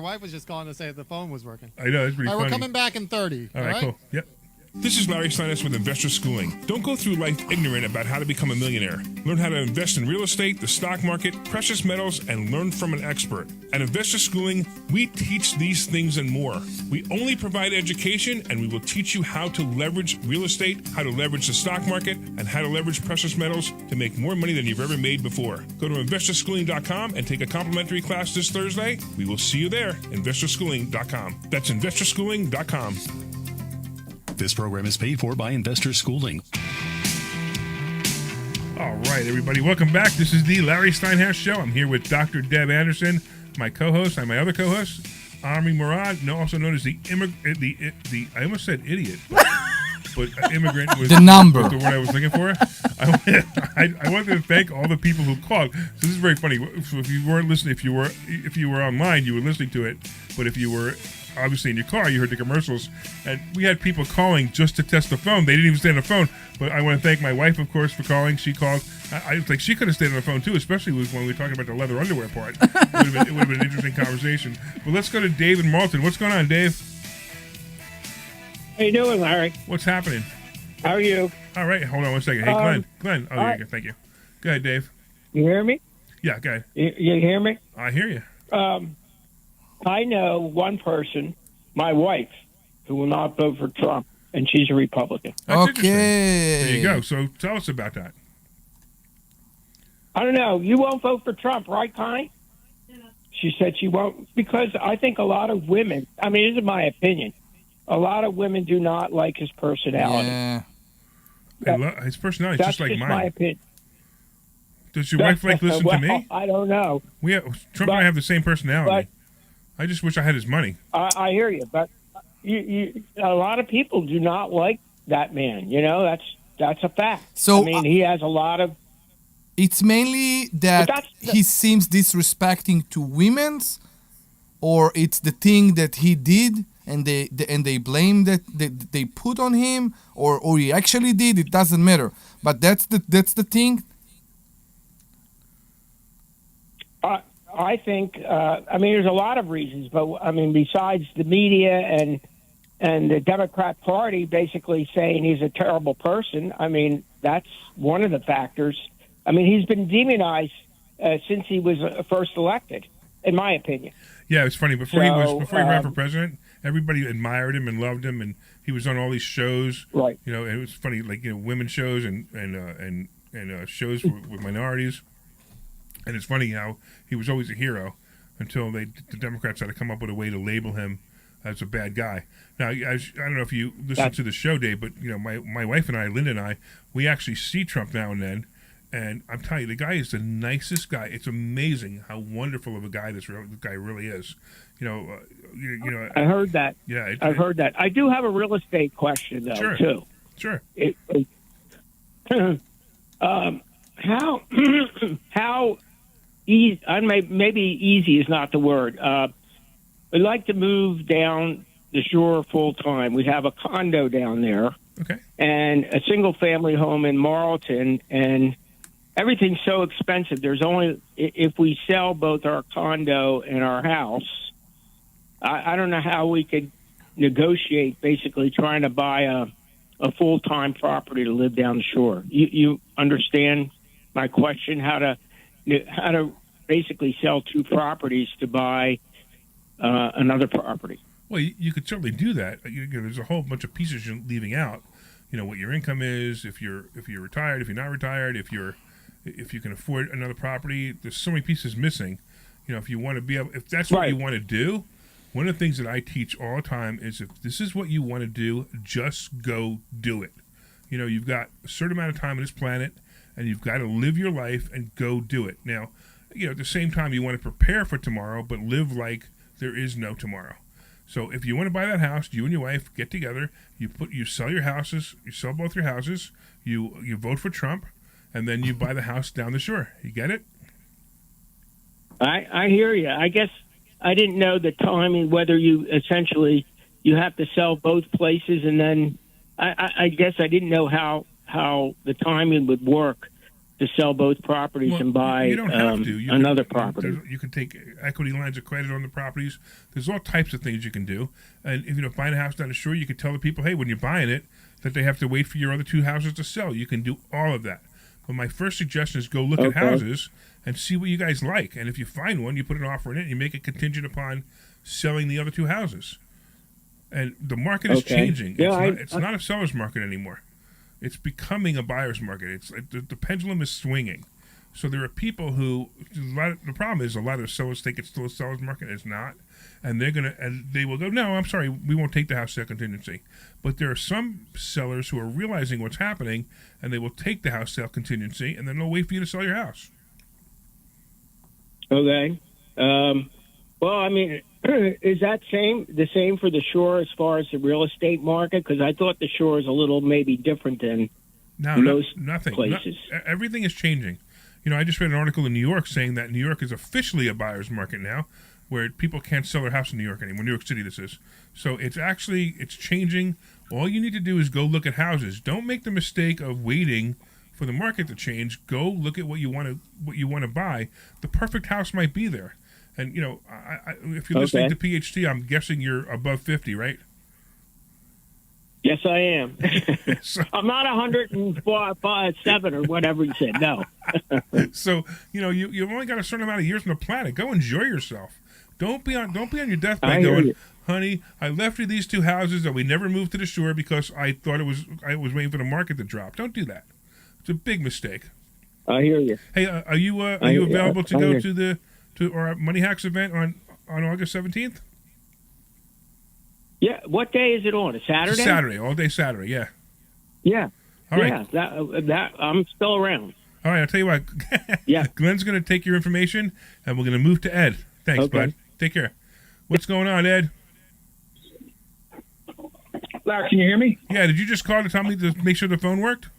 wife was just calling to say that the phone was working. I know, it's pretty All right, funny. we're coming back in 30. All right, cool. Yep. This is Larry Steinhouse with Investor Schooling. Don't go through life ignorant about how to become a millionaire. Learn how to invest in real estate, the stock market, precious metals, and learn from an expert. At Investor Schooling, we teach these things and more. We only provide education, and we will teach you how to leverage real estate, how to leverage the stock market, and how to leverage precious metals to make more money than you've ever made before. Go to investorschooling.com and take a complimentary class this Thursday. We will see you there. Investorschooling.com. That's investorschooling.com. This program is paid for by Investor Schooling. All right, everybody, welcome back. This is the Larry Steinhouse Show. I'm here with Dr. Deb Anderson, my co-host, and my other co-host, Omri Morad, also known as the I almost said idiot, but immigrant was The number. was the word I was looking for. I wanted to thank all the people who called. So this is very funny. So if you weren't listening, if you were online, you were listening to it. But if you were obviously in your car, you heard the commercials, and we had people calling just to test the phone. They didn't even stay on the phone. But I want to thank my wife, of course, for calling. She called. I think she could have stayed on the phone too, especially when we were talking about the leather underwear part. It would have been an interesting conversation. But let's go to Dave and Malton. What's going on, Dave? How you doing, Larry? What's happening? How are you? All right, hold on one second. Hey, Glenn. Oh, there you go. Thank you. Go ahead, Dave. You hear me? Yeah, go ahead. You hear me? I hear you. I know one person, my wife, who will not vote for Trump, and she's a Republican. That's interesting. Okay. There you go. So tell us about that. I don't know. You won't vote for Trump, right, Connie? She said she won't, because I think a lot of women, I mean, this is my opinion, a lot of women do not like his personality. Yeah. His personality is That's just like my mine. opinion. Does your wife listen well, to me? I don't know. Trump and I have the same personality. I just wish I had his money. I hear you, but a lot of people do not like that man. You know, that's a fact. So I mean, he has a lot of. It's mainly that he seems disrespecting to women's, or it's the thing that he did and they blame that they put on him, or he actually did. It doesn't matter. But that's the thing. I think. I mean, there's a lot of reasons, but I mean, besides the media and the Democrat Party basically saying he's a terrible person. I mean, that's one of the factors. I mean, he's been demonized since he was first elected, in my opinion. Yeah, it's funny. Before he ran for president, everybody admired him and loved him, and he was on all these shows. Right. You know, and it was funny, like women's shows and shows with minorities. And it's funny how he was always a hero until the Democrats had to come up with a way to label him as a bad guy. Now, I don't know if you listen to the show, Dave, but my wife and I, Linda and I, we actually see Trump now and then. And I'm telling you, the guy is the nicest guy. It's amazing how wonderful of a guy this guy really is. I heard that. Yeah, I've heard that. I do have a real estate question though, sure, too. Sure. how how easy? Maybe easy is not the word. We'd like to move down the shore full time. We have a condo down there. Okay. And a single family home in Marlton, and everything's so expensive. There's only, if we sell both our condo and our house, I don't know how we could negotiate basically trying to buy a full-time property to live down the shore. You understand my question? How to basically sell two properties to buy another property. Well, you could certainly do that. There's a whole bunch of pieces you're leaving out. What your income is, if you're retired, if you're not retired, if you can afford another property. There's so many pieces missing. If you want to be able, if that's what you want to do, one of the things that I teach all the time is if this is what you want to do, just go do it. You've got a certain amount of time on this planet, and you've got to live your life and go do it. Now, at the same time, you want to prepare for tomorrow, but live like there is no tomorrow. So if you want to buy that house, you and your wife get together, you sell your houses, you sell both your houses, you vote for Trump, and then you buy the house down the shore. You get it? I hear you. I guess I didn't know the timing, whether you have to sell both places, and then I guess I didn't know how the timing would work to sell both properties and buy you don't have to. Another property. You can take equity lines of credit on the properties. There's all types of things you can do. And if buying a house down the shore, you can tell the people, hey, when you're buying it, that they have to wait for your other two houses to sell. You can do all of that. But my first suggestion is go look at houses and see what you guys like. And if you find one, you put an offer in it, and you make it contingent upon selling the other two houses. And the market is changing. It's not a seller's market anymore. It's becoming a buyer's market. It's like the pendulum is swinging. So there are people who the problem is a lot of sellers think it's still a seller's market. It's not, and they will go, no, I'm sorry, we won't take the house sale contingency. But there are some sellers who are realizing what's happening, and they will take the house sale contingency, and then they'll wait for you to sell your house. Okay. Well, I mean, is that the same for the shore as far as the real estate market? Because I thought the shore is a little maybe different than most places. Everything is changing. I just read an article in New York saying that New York is officially a buyer's market now, where people can't sell their house in New York anymore. New York City, this is. So it's changing. All you need to do is go look at houses. Don't make the mistake of waiting for the market to change. Go look at what you want to buy. The perfect house might be there. And if you're listening to PhD, I'm guessing you're above 50, right? Yes, I am. So, I'm not 107 or whatever you said. No. So you've only got a certain amount of years on the planet. Go enjoy yourself. Don't be on your deathbed going, honey, I left you these two houses and we never moved to the shore because I thought I was waiting for the market to drop. Don't do that. It's a big mistake. I hear you. Hey, are you available to go to our Money Hacks event on August 17th? Yeah. What day is it on? A Saturday? Saturday, all day Saturday. Yeah. Yeah. All right. Yeah. That I'm still around. All right. I'll tell you what. Yeah. Glenn's going to take your information, and we're going to move to Ed. Thanks, bud. Take care. What's going on, Ed? Larry, can you hear me? Yeah. Did you just call to tell me to make sure the phone worked?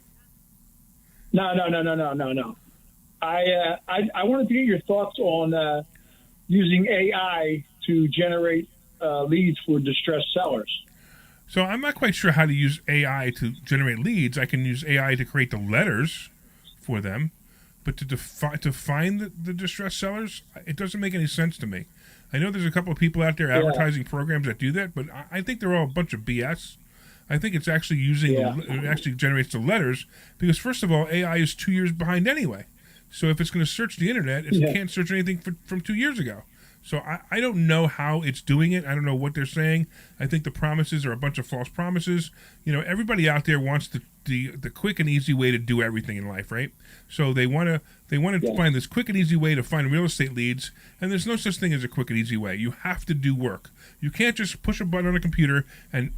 No. I wanted to get your thoughts on using AI to generate leads for distressed sellers. So I'm not quite sure how to use AI to generate leads. I can use AI to create the letters for them, but to find the distressed sellers, it doesn't make any sense to me. I know there's a couple of people out there advertising programs that do that, but I think they're all a bunch of BS. I think it's actually it actually generates the letters because, first of all, AI is 2 years behind anyway. So if it's going to search the internet, it can't search anything from 2 years ago. So I don't know how it's doing it. I don't know what they're saying. I think the promises are a bunch of false promises. Everybody out there wants the quick and easy way to do everything in life, right? So they want to find this quick and easy way to find real estate leads, and there's no such thing as a quick and easy way. You have to do work. You can't just push a button on a computer and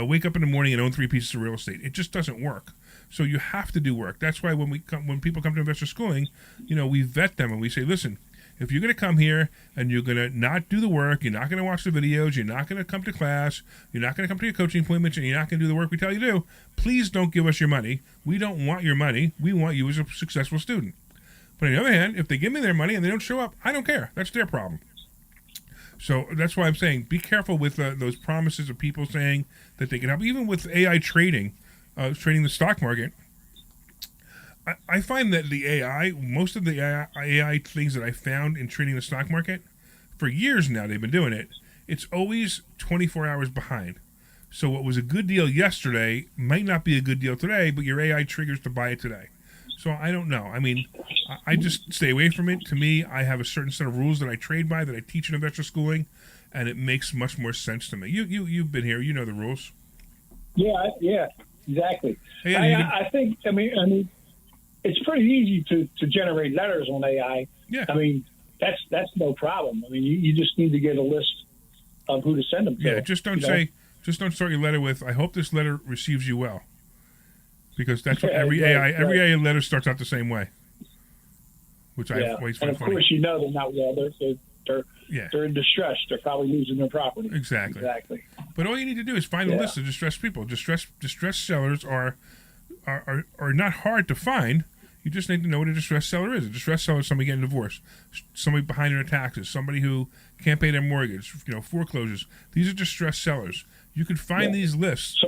wake up in the morning and own 3 pieces of real estate. It just doesn't work. So you have to do work. That's why when people come to investor schooling, we vet them and we say, listen, if you're going to come here and you're going to not do the work, you're not going to watch the videos, you're not going to come to class, you're not going to come to your coaching appointments, and you're not going to do the work we tell you to do, please don't give us your money. We don't want your money. We want you as a successful student. But on the other hand, if they give me their money and they don't show up, I don't care. That's their problem. So that's why I'm saying be careful with those promises of people saying that they can help. Even with AI trading, trading the stock market, I find that the AI, most of the AI things that I found in trading the stock market, for years now they've been doing it, it's always 24 hours behind. So what was a good deal yesterday might not be a good deal today, but your AI triggers to buy it today. So I don't know. I mean, I just stay away from it. To me, I have a certain set of rules that I trade by, that I teach in investor schooling, and it makes much more sense to me. You've been here. You know the rules. Yeah, exactly. Hey, I think, I mean, it's pretty easy to generate letters on AI. Yeah. I mean, that's no problem. I mean, you just need to get a list of who to send them to. Yeah, just don't start your letter with, I hope this letter receives you well. Because that's what every AI letter starts out the same way. Which I always find funny. And of course, you know they're not well. They're in distress. They're probably losing their property. Exactly. But all you need to do is find a list of distressed people. Distressed sellers are not hard to find. You just need to know what a distressed seller is. A distressed seller is somebody getting divorced, somebody behind in their taxes, somebody who can't pay their mortgage, foreclosures. These are distressed sellers. You could find these lists.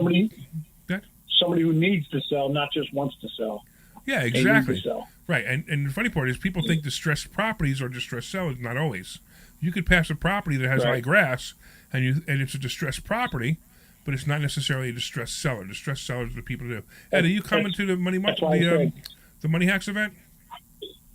Somebody who needs to sell, not just wants to sell. Yeah, exactly. Right, and the funny part is people think distressed properties are distressed sellers. Not always. You could pass a property that has high grass, and it's a distressed property, but it's not necessarily a distressed seller. Distressed sellers are the people who do. Ed, are you coming to the the Money Hacks event?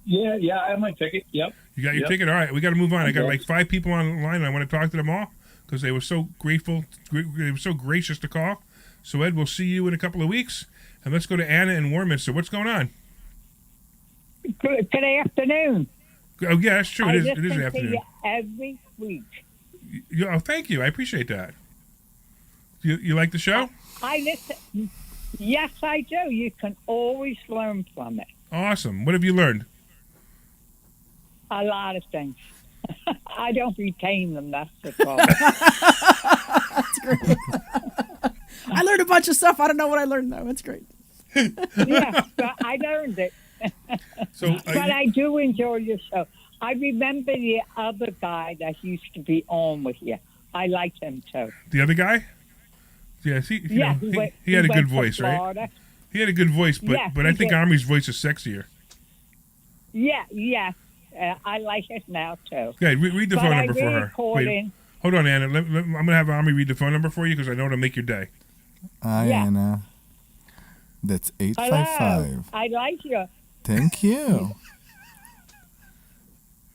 Yeah, I have my ticket. Yep. You got your ticket? All right, we got to move on. I got like 5 people online, and I want to talk to them all because they were so grateful. They were so gracious to call. So, Ed, we'll see you in a couple of weeks. And let's go to Anna in Warminster. What's going on? Good afternoon. Oh, yeah, that's true. It is an afternoon. To you every week. Oh, thank you. I appreciate that. You like the show? I listen. Yes, I do. You can always learn from it. Awesome. What have you learned? A lot of things. I don't retain them, that's the problem. That's great. I learned a bunch of stuff. I don't know what I learned, though. It's great. Yeah, but I learned it. But I do enjoy your show. I remember the other guy that used to be on with you. I liked him, too. The other guy? Yes, he had a good voice, right? He had a good voice, but I think Omri's voice is sexier. Yeah. I like it now, too. Okay, read the phone number for her. Wait, hold on, Anna. I'm going to have Omri read the phone number for you because I know it'll make your day. Hi, Anna. That's 855. Hello. I like you. Thank you.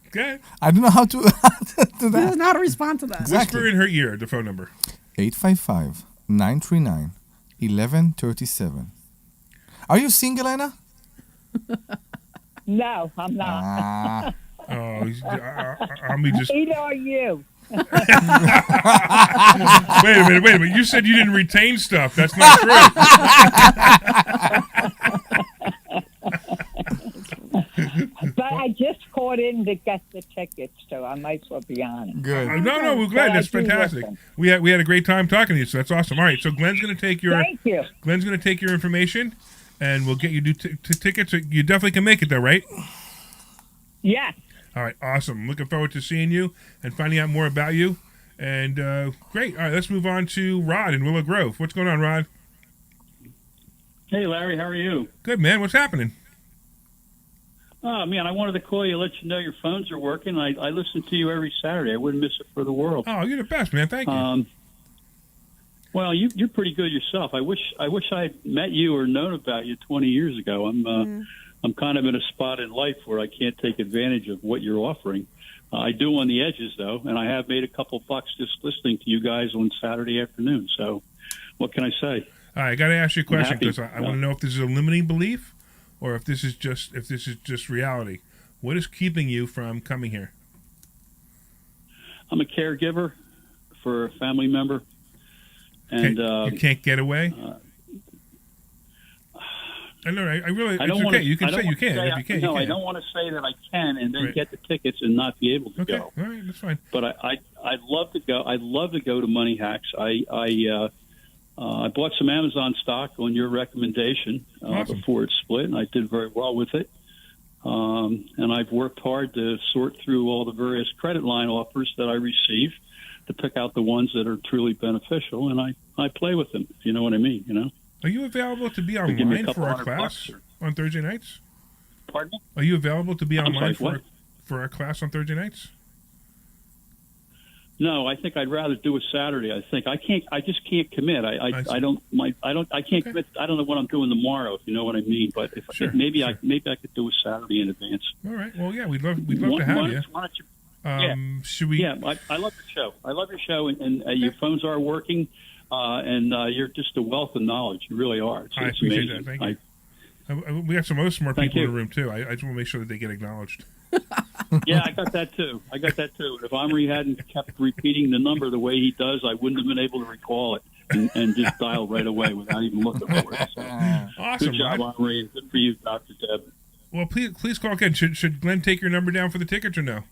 Okay. I don't know how to do that. He doesn't know how to respond to that. Whisper in her ear the phone number. 855-939-1137. Are you single, Anna? No, I'm not. Omri just... Either are you. Wait a minute. You said you didn't retain stuff. That's not true. But I just called in to get the tickets, so I might as well be on it. Good. No, we're glad. That's fantastic. We had a great time talking to you, so that's awesome. All right, so Glenn's going to take your Glenn's going to take your information, and we'll get you tickets. You definitely can make it, though, right? Yes. All right, awesome. Looking forward to seeing you and finding out more about you. And great. All right, let's move on to Rod in Willow Grove. What's going on, Rod? Hey, Larry, how are you? Good, man. What's happening? Oh, man, I wanted to call you, let you know your phones are working. I listen to you every Saturday. I wouldn't miss it for the world. Oh, you're the best, man. Thank you. Well, you're pretty good yourself. I wish I'd met you or known about you 20 years ago. I'm kind of in a spot in life where I can't take advantage of what you're offering. I do on the edges, though, and I have made a couple bucks just listening to you guys on Saturday afternoon. So what can I say? All right, I got to ask you a question because I want to know if this is a limiting belief or if this is just reality. What is keeping you from coming here? I'm a caregiver for a family member. And you can't get away? I know. I really. I It's don't okay. wanna- You can I don't say you wanna can. say If you can, no, you I can. don't want to say that I can and then Right. get the tickets and not be able to Okay. go. All right. That's fine. But I'd love to go. I'd love to go to Money Hacks. I bought some Amazon stock on your recommendation Awesome. before it split, and I did very well with it. And I've worked hard to sort through all the various credit line offers that I receive to pick out the ones that are truly beneficial, and I play with them, if you know what I mean, you know? Are you available to be Give me a online couple for our $100 class or- on Thursday nights? Pardon me? Are you available to be I'm online sorry, what? for our class on Thursday nights? No, I think I'd rather do a Saturday. I just can't commit. I see. can't commit. I don't know what I'm doing tomorrow, if you know what I mean. But if Sure, maybe sure. I could do a Saturday in advance. All right. Well, yeah, we'd love to have you. Why don't you? Should we? Yeah, I love your show. I love your show, and your phones are working, and you're just a wealth of knowledge. You really are. I It's appreciate amazing. that. Thank you. We got some other smart Thank people in you. the room too. I just want to make sure that they get acknowledged. Yeah, I got that too. If Omri hadn't kept repeating the number the way he does, I wouldn't have been able to recall it and just dial right away without even looking for it. So, Awesome, good job, Rod. Omri. Good for you, Dr. Deb. Well, please call again. Should Glenn take your number down for the tickets or no?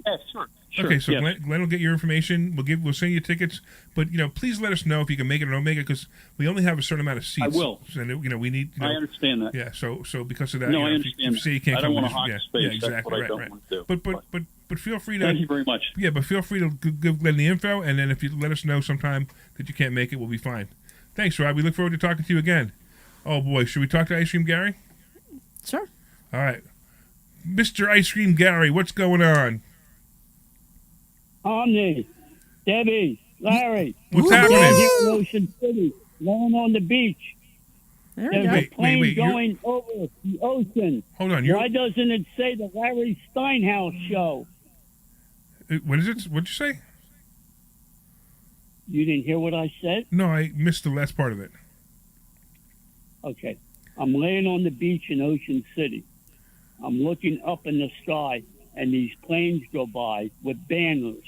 Yeah, sure. Okay, so yes. Glenn will get your information. We'll send you tickets, but please let us know if you can make it or don't make it, because we only have a certain amount of seats. I will. And we need. I understand that. Yeah. So because of that, No, I if understand you say you can't that. I don't come, want to hog yeah, space. yeah, That's exactly. what I Right, don't right. want to do. But feel free to. Thank you very much. Yeah, but feel free to give Glenn the info, and then if you let us know sometime that you can't make it, we'll be fine. Thanks, Rob. We look forward to talking to you again. Oh boy, should we talk to Ice Cream Gary? Sure. All right, Mr. Ice Cream Gary, what's going on? Omni, Debbie, Larry. What's Down happening? here in Ocean City, laying on the beach. There we There's go. a Wait, plane you're- going over the ocean. Hold on. Why doesn't it say the Larry Steinhouse show? What is it? What'd you say? You didn't hear what I said? No, I missed the last part of it. Okay. I'm laying on the beach in Ocean City. I'm looking up in the sky, and these planes go by with banners.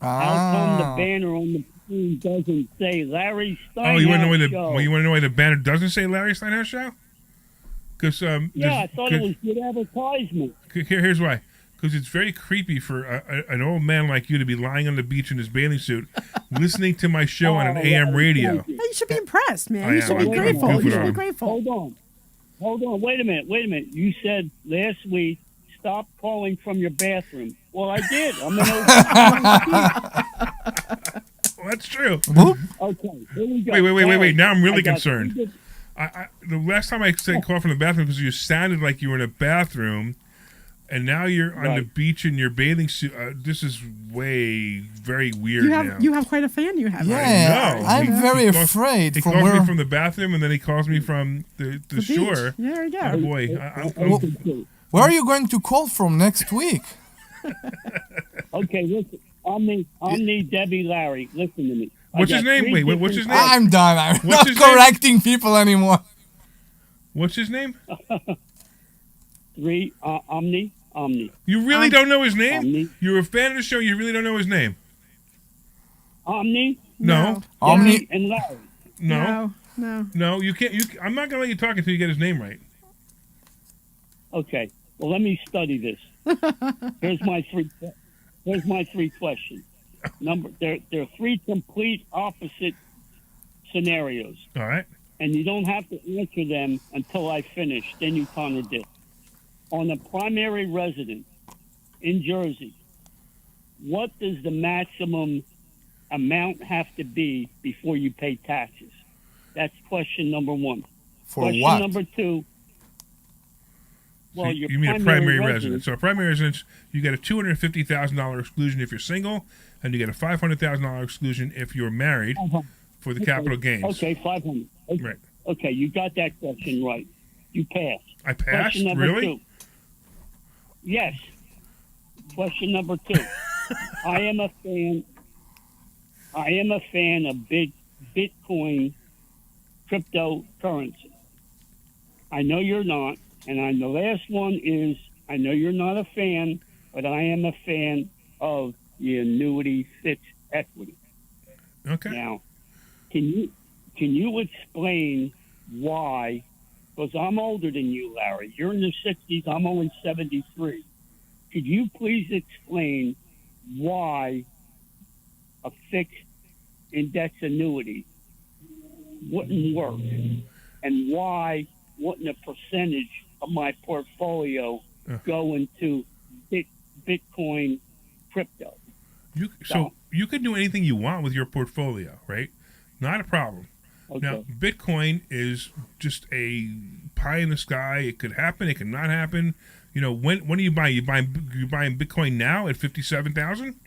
How come the banner on the plane doesn't say Larry Steinhouse Oh, you want to know why show? you want to know why the banner doesn't say Larry Steinhouse show? Because Yeah, I thought it was good advertisement. Here's why. Because it's very creepy for an old man like you to be lying on the beach in his bathing suit, listening to my show on an AM radio. Hey, you should be impressed, man. I You am. should be I'm grateful. goofing You should on be him. grateful. Hold on. Wait a minute. You said last week, stop calling from your bathroom. Well, I did. I'm in Well, that's true. Okay, here we go. Wait. Now I'm really I got concerned. three The last time I said call from the bathroom because you sounded like you were in a bathroom, and now you're on the beach in your bathing suit. This is very weird now. You have quite a fan. You have. Yeah, right? I'm very afraid He from calls where. me from the bathroom, and then he calls me from the beach. shore. Yeah, there you go. Oh boy, Where are you going to call from next week? Okay, listen. Omni, Debbie, Larry. Listen to me. What's his name? Wait, what's his name? I'm done. I'm What's not his name? correcting people anymore. What's his name? Omni. You really don't know his name? Omni. You're a fan of the show. You really don't know his name? Omni. No. Omni and Larry. No. You can't. I'm not gonna let you talk until you get his name right. Okay. Well, let me study this. Here's my three questions. There are three complete opposite scenarios. All right. And you don't have to answer them until I finish. Then you contradict. On a primary resident in Jersey, what does the maximum amount have to be before you pay taxes? That's question number one. For question what? number two. Well, So you mean a primary residence. So a primary residence, you get a $250,000 exclusion if you're single, and you get a $500,000 exclusion if you're married for the capital gains. Okay, 500. Okay. Right. Okay, you got that question right. You passed. I passed? Question number Really? two. Yes. Question number two. I am a fan of Bitcoin cryptocurrency. I know you're not, and the last one is I know you're not a fan, but I am a fan of the annuity fixed equity. Okay. Now, can you explain why because I'm older than you, Larry. You're in the 60s. I'm only 73. Could you please explain why a fixed index annuity wouldn't work, and why wouldn't a percentage of my portfolio go into Bitcoin crypto? So you can do anything you want with your portfolio, right? Not a problem. Okay. Now, Bitcoin is just a pie in the sky. It could happen. It could not happen. You know, when are you buying? You buying Bitcoin now at 57,000?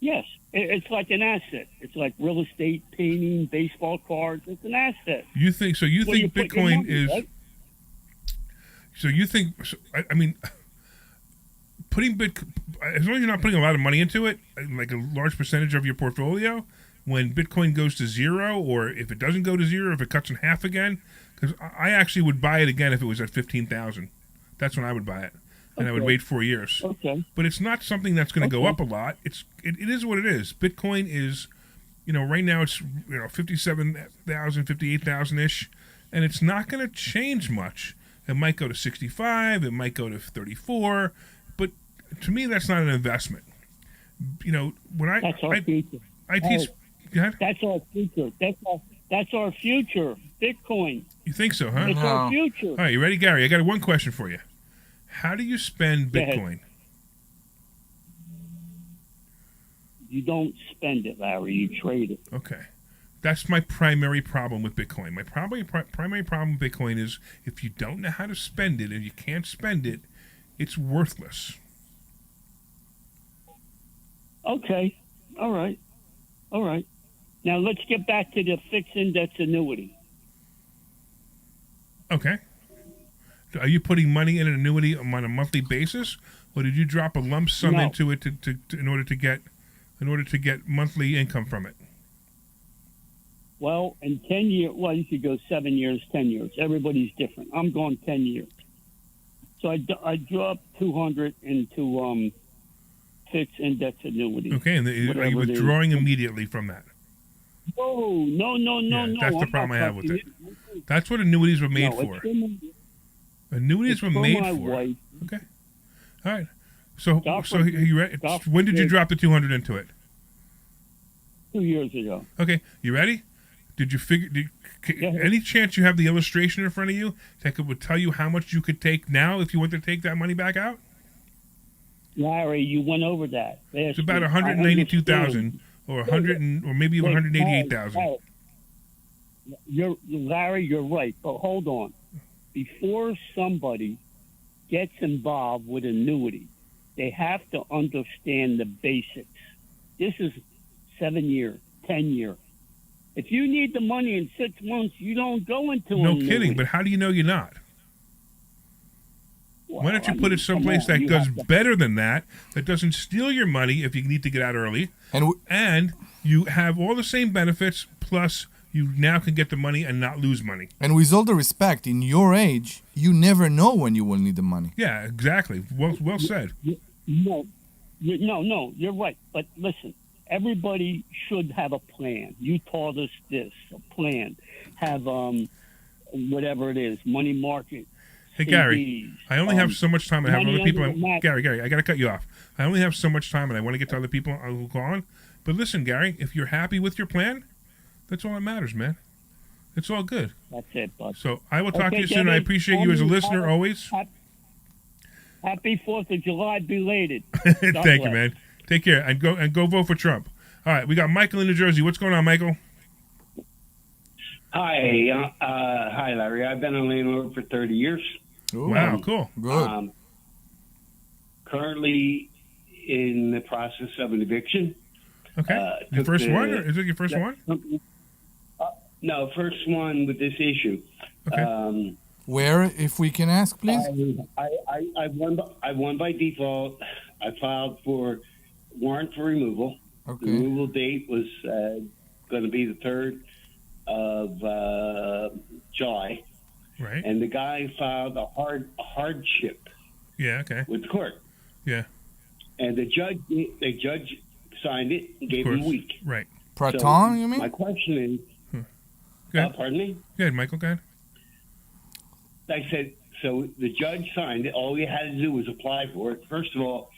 Yes, it's like an asset. It's like real estate, painting, baseball cards. It's an asset. You think so? You Where think you put your Bitcoin money, is? right? So you think? So, I mean, putting as long as you're not putting a lot of money into it, like a large percentage of your portfolio, when Bitcoin goes to zero, or if it doesn't go to zero, if it cuts in half again, because I actually would buy it again if it was at 15,000. That's when I would buy it, and I would wait 4 years. Okay. But it's not something that's going to go up a lot. It is what it is. Bitcoin is, right now it's 57,000, 58,000 ish, and it's not going to change much. It might go to 65. It might go to 34. But to me, that's not an investment. When That's our future. I teach. Go ahead. That's our future. That's our future. Bitcoin. You think so, huh? It's our future. All right, you ready, Gary? I got one question for you. How do you spend Go ahead. Bitcoin? You don't spend it, Larry. You trade it. Okay. That's my primary problem with Bitcoin. My primary problem with Bitcoin is if you don't know how to spend it, if you can't spend it, it's worthless. Okay. All right. Now let's get back to the fixed index annuity. Okay. Are you putting money in an annuity on a monthly basis, or did you drop a lump sum No. into it in order to get monthly income from it? Well, in 10 years, you could go 7 years, 10 years. Everybody's different. I'm going 10 years. So I dropped 200 into fixed index annuity. Okay, and are you withdrawing immediately from that? No. That's the problem I have with it. That's what annuities were made for. Annuities were made for. Wife. Okay. All right. So when did you drop the 200 into it? 2 years ago. Okay. You ready? Did you figure? Any chance you have the illustration in front of you that would tell you how much you could take now if you want to take that money back out? Larry, you went over that. It's about 192,000, or or maybe 188,000. Larry, you're right. But hold on. Before somebody gets involved with annuity, they have to understand the basics. This is 7 year, 10 year. If you need the money in 6 months, you don't go into an annuity. No kidding, but how do you know you're not? Well, Why don't you put it someplace that does better than that doesn't steal your money if you need to get out early, and you have all the same benefits, plus you now can get the money and not lose money. And with all the respect, in your age, you never know when you will need the money. Yeah, exactly. Well said. No, you're right. But listen, everybody should have a plan. You taught us this, a plan. Have whatever it is, money market. Hey, Gary, I only have so much time. I have other people. Gary, I got to cut you off. I only have so much time, and I want to get to other people who go on. But listen, Gary, if you're happy with your plan, that's all that matters, man. It's all good. That's it, bud. So I will talk to you soon. Gary, I appreciate you as a listener always. Happy 4th of July belated. Thank you, man. Take care, and go vote for Trump. All right, we got Michael in New Jersey. What's going on, Michael? Hi, Larry. I've been a landlord for 30 years. Ooh, wow, cool. Good. Currently in the process of an eviction. Okay. Your first one? Or is it your first one? No, first one with this issue. Okay. Where, if we can ask, please? I won by default. I filed for warrant for removal. Okay. The removal date was going to be the 3rd of July. Right. And the guy filed a hardship. Yeah. Okay. With the court. Yeah. And the judge signed it and gave him a week. Right. Praton, you mean? My question is, Go ahead. pardon me? Go ahead, Michael. Go ahead. I said, so the judge signed it. All you had to do was apply for it. First of all,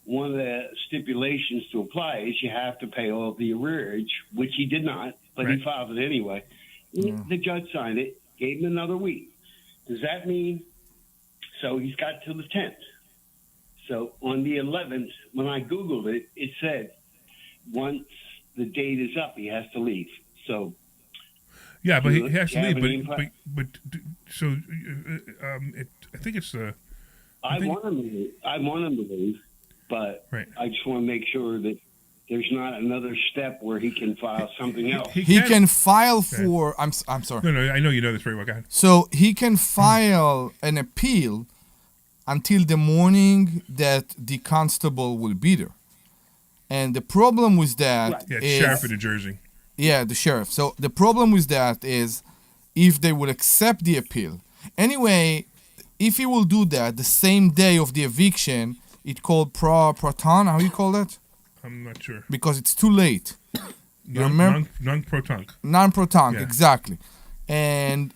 one of the stipulations to apply is you have to pay all the arrearage, which he did not, but he filed it anyway. The judge signed it, gave him another week. Does that mean, so he's got till the 10th. So on the 11th, when I Googled it, it said once the date is up, he has to leave. So yeah, but he has to leave. But so I think it's the. I want him to leave. I want him to leave, but I just want to make sure that there's not another step where he can file something else. He can file for. I'm sorry. No, I know you know this very well. Go ahead. So he can file an appeal until the morning that the constable will be there. And the problem with that is... sheriff of New Jersey. Yeah, the sheriff. So the problem with that is if they will accept the appeal. Anyway, if he will do that the same day of the eviction, it's called proton. How you call that? I'm not sure. Because it's too late. You remember? Non-protonc. Non-protonc, exactly. And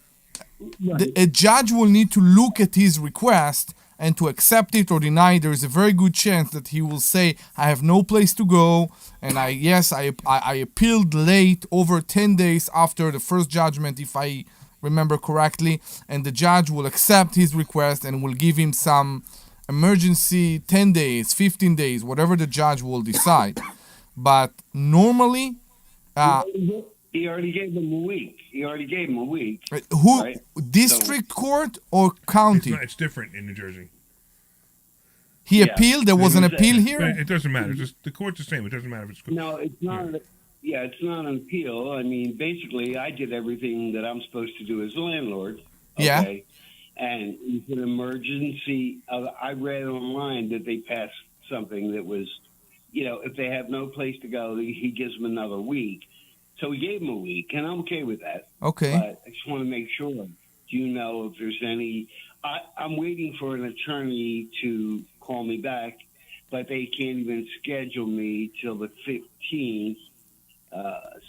a judge will need to look at his request and to accept it or deny it. There is a very good chance that he will say, I have no place to go, and I appealed late, over 10 days after the first judgment, if I remember correctly, and the judge will accept his request and will give him some emergency 10 days, 15 days, whatever the judge will decide. But normally... he already gave him a week. Who? District court or county? It's different in New Jersey. He appealed? There was an appeal here? It doesn't matter. Just the court's the same. It doesn't matter if it's... No, it's not. It's not an appeal. I mean, basically, I did everything that I'm supposed to do as a landlord. Okay? Yeah. And it's an emergency. I read online that they passed something that was, if they have no place to go, he gives them another week. So we gave him a week, and I'm okay with that. Okay. But I just want to make sure. Do you know if there's any... I'm waiting for an attorney to call me back, but they can't even schedule me till the 15th.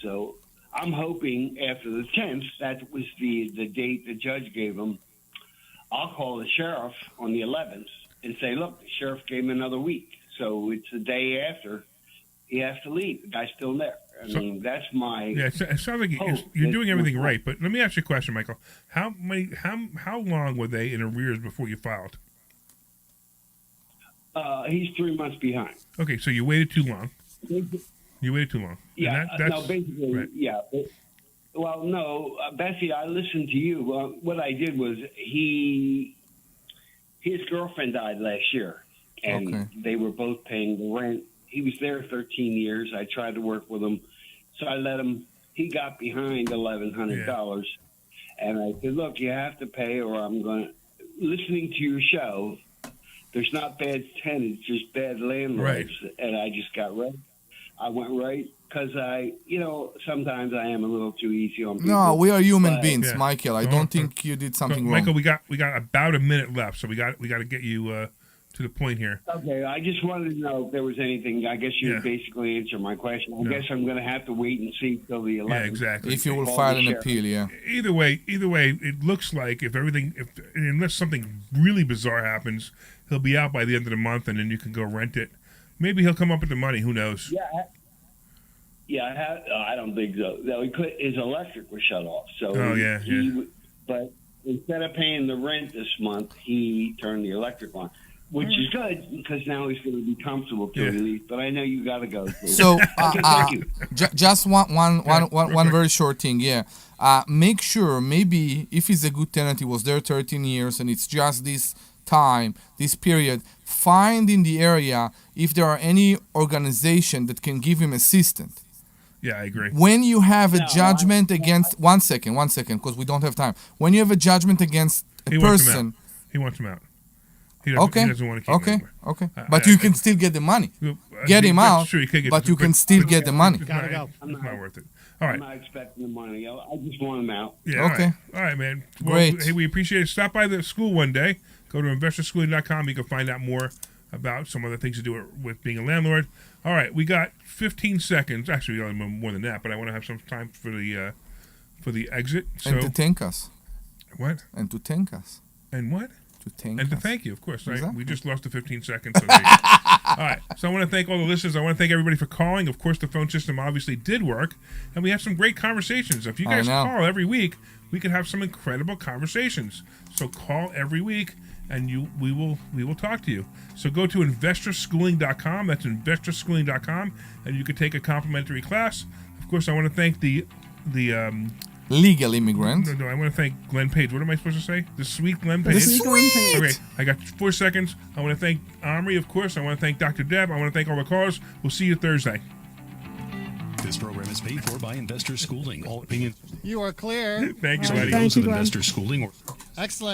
So I'm hoping after the 10th, that was the date the judge gave him, I'll call the sheriff on the 11th and say, look, the sheriff gave him another week. So it's the day after he has to leave. The guy's still there. I mean, that's my... Yeah, it sounds like you're doing everything right. But let me ask you a question, Michael. How long were they in arrears before you filed? He's 3 months behind. Okay, so you waited too long. You waited too long. Yeah, that's, basically, right. Yeah. Well, no, Bessie, I listened to you. What I did was his girlfriend died last year, and they were both paying the rent. He was there 13 years. I tried to work with him, so I let him. He got behind $1,100, and I said, "Look, you have to pay, or I'm going to." Listening to your show, there's not bad tenants, just bad landlords, and I just got right. I went right because sometimes I am a little too easy on people. No, we are human beings, Michael. I don't think you did something wrong. Michael, we got about a minute left, so we got to get you to the point here. Okay, I just wanted to know if there was anything. I guess you basically answered my question. I guess I'm going to have to wait and see till the 11th. Yeah, exactly. If you will file an appeal, Either way, it looks like unless something really bizarre happens, he'll be out by the end of the month, and then you can go rent it. Maybe he'll come up with the money. Who knows? Yeah. I don't think so. No, his electric was shut off. So but instead of paying the rent this month, he turned the electric on, which is good because now he's going to be comfortable till he leaves. But I know you got to go. So thank you. Just one very short thing. Make sure maybe if he's a good tenant, he was there 13 years, and it's just this period. Find in the area if there are any organization that can give him assistance. Yeah, I agree. When you have a judgment against... One second, because we don't have time. When you have a judgment against a person... He wants him out. He doesn't want to keep him anymore. Okay. But you can still get the money. Get him out, but you can still get the money. Gotta go. It's not worth it. All right. I'm not expecting the money. I just want him out. Yeah, okay. All right, man. Well, great. Hey, we appreciate it. Stop by the school one day. Go to investorschooling.com. You can find out more about some of the things to do with being a landlord. All right, we got 15 seconds. Actually, we got more than that, but I want to have some time for the exit. So, and to thank us. What? And to thank us. And what? To thank And to us. thank you, of course. Right? Exactly. We just lost the 15 seconds. So there you go. All right. So I want to thank all the listeners. I want to thank everybody for calling. Of course, the phone system obviously did work, and we had some great conversations. If you guys call every week, we could have some incredible conversations. So call every week, and we will talk to you. So go to investorschooling.com. That's investorschooling.com, and you can take a complimentary class. Of course, I want to thank the legal immigrant. No, I want to thank Glenn Page. What am I supposed to say? The sweet Glenn Page. The sweet. Okay, I got 4 seconds. I want to thank Omri, of course. I want to thank Dr. Deb. I want to thank all the callers. We'll see you Thursday. This program is paid for by Investor Schooling. All opinions. You are clear. Thank you, buddy. Those of Investor Schooling. Excellent.